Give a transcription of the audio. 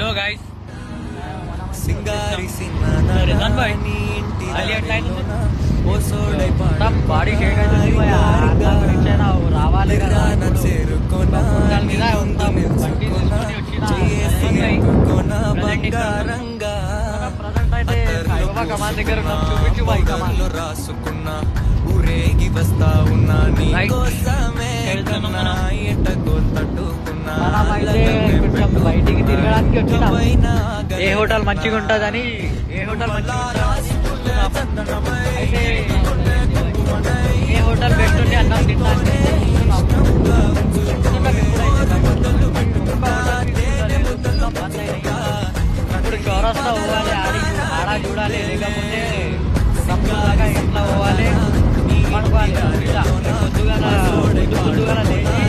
hello guys సింగారి रिजवान भाई खाली headline body Sheikh అవుతుంది రావాలి కదా కమాన్ దగ్గర చూపించు బాయ్ కమాన్ రాసుకున్నా ఊరేగి వస్తా ఉన్నా నీ కోసమే ఎటకో తట్టుకున్నా కొంచెం బయటికి తిరగడానికి వచ్చిన ఏ హోటల్ మంచిగా ఉంటుందని ఏ హోటల్ అయితే ఏ హోటల్ బెస్ట్ ఉంటే అన్నం తింటాను ఇప్పుడు చౌరస్తా పోవాలి ఆడ చూడాలి లేకపోతే సంపూర్ణంగా ఇంట్లో పోవాలి పడుకోవాలి పొద్దుగా లేచి